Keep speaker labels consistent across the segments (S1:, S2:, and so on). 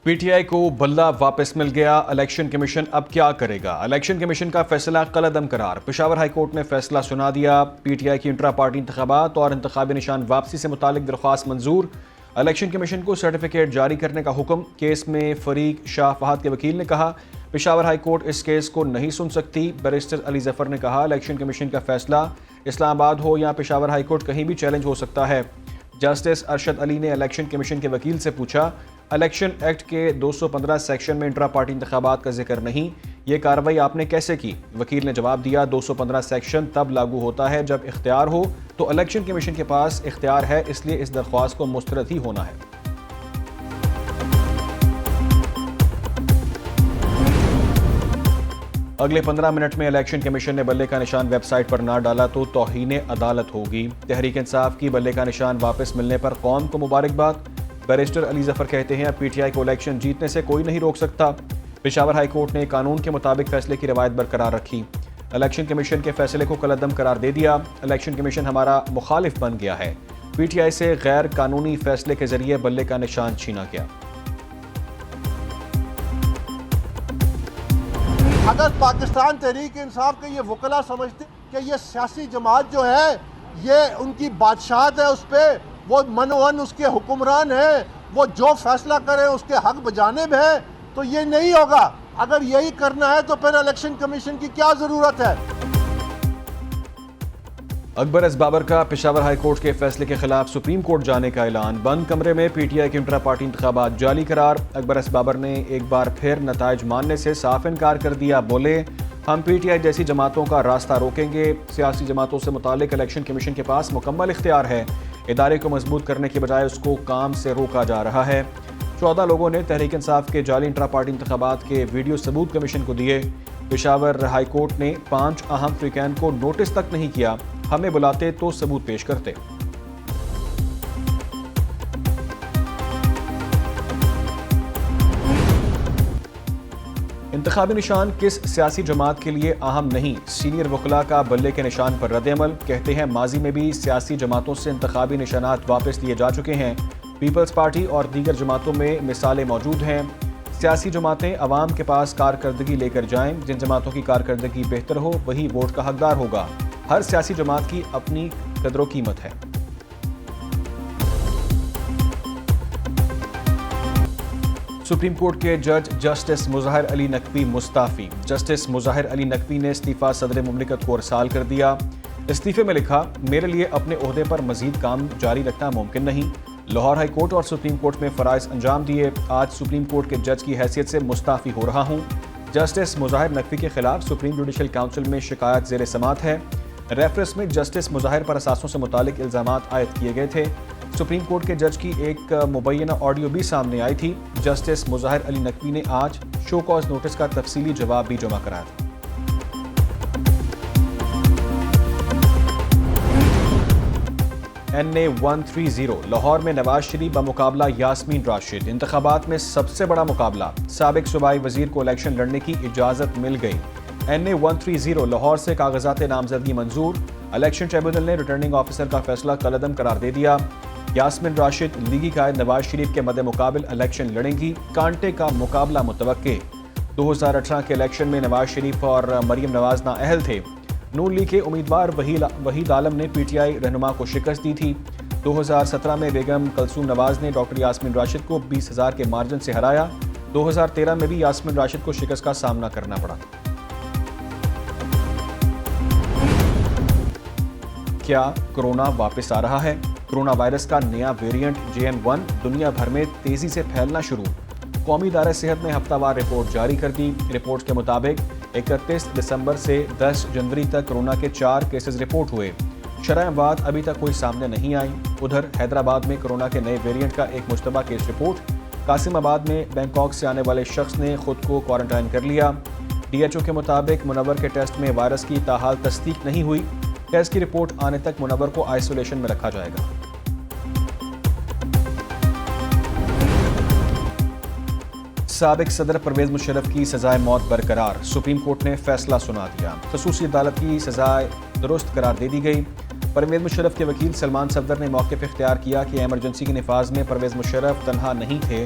S1: P T I کو بلہ واپس مل گیا، الیکشن کمیشن اب کیا کرے گا؟ الیکشن کمیشن کا فیصلہ کالعدم قرار۔ پشاور ہائی کورٹ نے فیصلہ سنا دیا۔ پی ٹی آئی کی انٹرا پارٹی انتخابات اور انتخابی نشان واپسی سے متعلق درخواست منظور۔ الیکشن کمیشن کو سرٹیفکیٹ جاری کرنے کا حکم۔ کیس میں فریق شاہ فہد کے وکیل نے کہا پشاور ہائی کورٹ اس کیس کو نہیں سن سکتی۔ بیرسٹر علی ظفر نے کہا الیکشن کمیشن کا فیصلہ اسلام آباد ہو یا پشاور ہائی کورٹ کہیں بھی چیلنج ہو سکتا ہے۔ جسٹس ارشد علی نے الیکشن کمیشن کے وکیل سے پوچھا الیکشن ایکٹ کے 215 سیکشن میں انٹرا پارٹی انتخابات کا ذکر نہیں، یہ کارروائی آپ نے کیسے کی؟ وکیل نے جواب دیا 215 سیکشن تب لاگو ہوتا ہے جب اختیار ہو، تو الیکشن کمیشن کے پاس اختیار ہے، اس لیے اس درخواست کو مسترد ہی ہونا ہے۔ اگلے 15 منٹ میں الیکشن کمیشن نے بلے کا نشان ویب سائٹ پر نہ ڈالا تو توہین عدالت ہوگی۔ تحریک انصاف کی بلے کا نشان واپس ملنے پر قوم کو مبارکباد۔ بیرسٹر علی ظفر کہتے ہیں اب پی ٹی آئی کو الیکشن جیتنے سے کوئی نہیں روک سکتا۔ پشاور ہائی کورٹ نے قانون کے مطابق فیصلے کی روایت برقرار رکھی۔ الیکشن کمیشن کے فیصلے کو کالعدم قرار دے دیا۔ الیکشن کمیشن ہمارا مخالف بن گیا ہے۔ پی ٹی آئی سے غیر قانونی فیصلے کے ذریعے بلے کا نشان چھینا گیا۔
S2: اگر پاکستان تحریک انصاف کے یہ وکلا سمجھتے کہ یہ سیاسی جماعت جو ہے یہ ان کی بادشاہت ہے، اس پہ وہ منوہن اس کے حکمران ہیں، وہ جو فیصلہ کریں اس کے حق بجانب ہے، تو یہ نہیں ہوگا۔ اگر یہی کرنا ہے تو پھر الیکشن کمیشن کی کیا ضرورت ہے؟
S1: اکبر ایس بابر کا پشاور ہائی کورٹ کے فیصلے کے خلاف سپریم کورٹ جانے کا اعلان۔ بند کمرے میں پی ٹی آئی کے انٹرا پارٹی انتخابات جعلی قرار۔ اکبر ایس بابر نے ایک بار پھر نتائج ماننے سے صاف انکار کر دیا۔ بولے ہم پی ٹی آئی جیسی جماعتوں کا راستہ روکیں گے۔ سیاسی جماعتوں سے متعلق الیکشن کمیشن کے پاس مکمل اختیار ہے۔ ادارے کو مضبوط کرنے کے بجائے اس کو کام سے روکا جا رہا ہے۔ 14 لوگوں نے تحریک انصاف کے جعلی انٹرا پارٹی انتخابات کے ویڈیو ثبوت کمیشن کو دیے۔ پشاور ہائی کورٹ نے 5 اہم فریقین کو نوٹس تک نہیں کیا، ہمیں بلاتے تو ثبوت پیش کرتے۔ انتخابی نشان کس سیاسی جماعت کے لیے اہم نہیں، سینئر وکلاء کا بلے کے نشان پر رد عمل۔ کہتے ہیں ماضی میں بھی سیاسی جماعتوں سے انتخابی نشانات واپس لیے جا چکے ہیں۔ پیپلز پارٹی اور دیگر جماعتوں میں مثالیں موجود ہیں۔ سیاسی جماعتیں عوام کے پاس کارکردگی لے کر جائیں، جن جماعتوں کی کارکردگی بہتر ہو وہی ووٹ کا حقدار ہوگا۔ ہر سیاسی جماعت کی اپنی قدر و قیمت ہے۔ سپریم کورٹ کے جج جسٹس مظاہر علی نقوی مستعفی۔ جسٹس مظاہر علی نقوی نے استعفیٰ صدر مملکت کو ارسال کر دیا۔ استعفے میں لکھا میرے لیے اپنے عہدے پر مزید کام جاری رکھنا ممکن نہیں۔ لاہور ہائی کورٹ اور سپریم کورٹ میں فرائض انجام دیے، آج سپریم کورٹ کے جج کی حیثیت سے مستعفی ہو رہا ہوں۔ جسٹس مظاہر نقوی کے خلاف سپریم جوڈیشل کونسل میں شکایت زیر سماعت ہے۔ ریفرنس میں جسٹس مظاہر پر اثاثوں سے متعلق الزامات عائد کیے گئے تھے۔ سپریم کورٹ کے جج کی ایک مبینہ آڈیو بھی سامنے آئی تھی۔ جسٹس مظاہر علی نقوی نے آج شو کاز نوٹس کا تفصیلی جواب بھی جمع کرایا تھا۔ NA 130 لاہور میں نواز شریف بمقابلہ یاسمین راشد۔ انتخابات میں سب سے بڑا مقابلہ، سابق صوبائی وزیر کو الیکشن لڑنے کی اجازت مل گئی۔ NA 130 لاہور سے کاغذات نامزدگی منظور۔ الیکشن ٹریبونل نے ریٹرننگ آفیسر کا فیصلہ کالعدم قرار دے دیا۔ یاسمین راشد لیگی قائد نواز شریف کے مد مقابل الیکشن لڑیں گی، کانٹے کا مقابلہ متوقع۔ 2018 کے الیکشن میں نواز شریف اور مریم نواز نااہل تھے۔ نون لیگ کے امیدوار وحید عالم نے پی ٹی آئی رہنما کو شکست دی تھی۔ 2017 میں بیگم کلثوم نواز نے ڈاکٹر یاسمین راشد کو 20,000 کے مارجن سے ہرایا۔ 2013 میں بھی یاسمین راشد کو شکست کا سامنا کرنا پڑا۔ کیا کرونا واپس آ رہا ہے؟ کرونا وائرس کا نیا ویرینٹ JN1 دنیا بھر میں تیزی سے پھیلنا شروع۔ قومی ادارہ صحت نے ہفتہ وار رپورٹ جاری کر دی۔ رپورٹ کے مطابق 31 دسمبر سے 10 جنوری تک کرونا کے 4 کیسز رپورٹ ہوئے۔ شرح اموات ابھی تک کوئی سامنے نہیں آئی۔ ادھر حیدرآباد میں کرونا کے نئے ویرینٹ کا ایک مشتبہ کیس رپورٹ۔ قاسم آباد میں بینکاک سے آنے والے شخص نے خود کو کوارنٹائن کر لیا۔ DHO کے مطابق منور کے ٹیسٹ میں وائرس کی تاحال تصدیق نہیں ہوئی۔ ٹیسٹ کی رپورٹ آنے تک منور کو آئسولیشن میں رکھا جائے گا۔ سابق صدر پرویز مشرف کی سزائے موت برقرار۔ سپریم کورٹ نے فیصلہ سنا دیا۔ خصوصی عدالت کی سزائے درست قرار دے دی گئی۔ پرویز مشرف کے وکیل سلمان صفدر نے موقف اختیار کیا کہ ایمرجنسی کے نفاذ میں پرویز مشرف تنہا نہیں تھے۔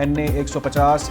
S1: NA 150,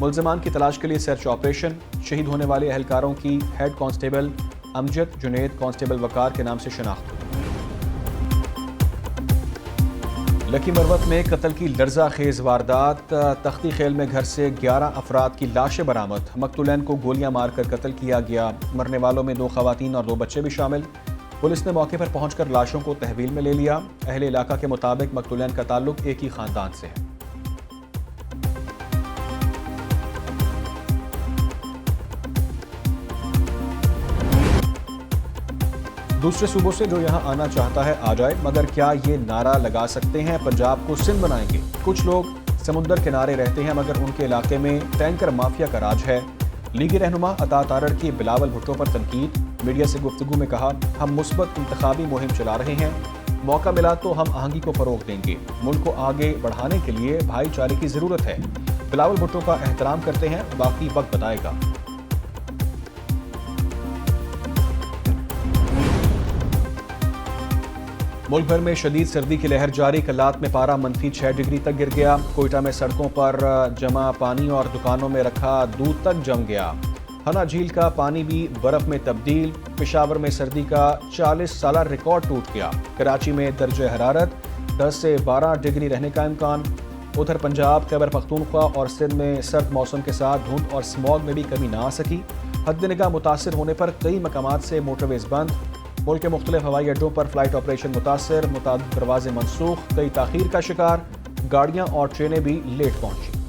S1: ملزمان کی تلاش کے لیے سرچ آپریشن. شہید ہونے والے اہلکاروں کی ہیڈ کانسٹیبل امجد، جنید، کانسٹیبل وقار کے نام سے شناخت. لکی مروت میں قتل کی لرزہ خیز واردات. تختی خیل میں گھر سے 11 افراد کی لاشیں برآمد. مقتولین کو گولیاں مار کر قتل کیا گیا. مرنے والوں میں 2 خواتین اور 2 بچے بھی شامل. پولیس نے موقع پر پہنچ کر لاشوں کو تحویل میں لے لیا. اہل علاقہ کے مطابق مقتولین کا تعلق ایک ہی خاندان سے ہے. دوسرے صوبوں سے جو یہاں آنا چاہتا ہے آ جائے، مگر کیا یہ نعرہ لگا سکتے ہیں پنجاب کو سندھ بنائیں گے؟ کچھ لوگ سمندر کنارے رہتے ہیں مگر ان کے علاقے میں ٹینکر مافیا کا راج ہے. لیگی رہنما عطا تارڑ کی بلاول بھٹو پر تنقید. میڈیا سے گفتگو میں کہا، ہم مثبت انتخابی مہم چلا رہے ہیں، موقع ملا تو ہم آہنگی کو فروغ دیں گے. ملک کو آگے بڑھانے کے لیے بھائی چارے کی ضرورت ہے. بلاول بھٹو کا احترام کرتے ہیں، باقی وقت بتائے گا. ملک بھر میں شدید سردی کی لہر جاری. کلات میں پارہ -6 ڈگری تک گر گیا. کوئٹہ میں سڑکوں پر جمع پانی اور دکانوں میں رکھا دودھ تک جم گیا. ہنا جھیل کا پانی بھی برف میں تبدیل. پشاور میں سردی کا 40 سالہ ریکارڈ ٹوٹ گیا. کراچی میں درجہ حرارت 10 سے 12 ڈگری رہنے کا امکان. ادھر پنجاب، خیبر پختونخوا اور سندھ میں سرد موسم کے ساتھ دھند اور اسموگ میں بھی کمی نہ آ سکی. حد نگاہ متاثر ہونے پر کئی مقامات سے موٹر ویز بند. ملک کے مختلف ہوائی اڈوں پر فلائٹ آپریشن متاثر. متعدد پروازیں منسوخ. کئی تاخیر کا شکار. گاڑیاں اور ٹرینیں بھی لیٹ پہنچی.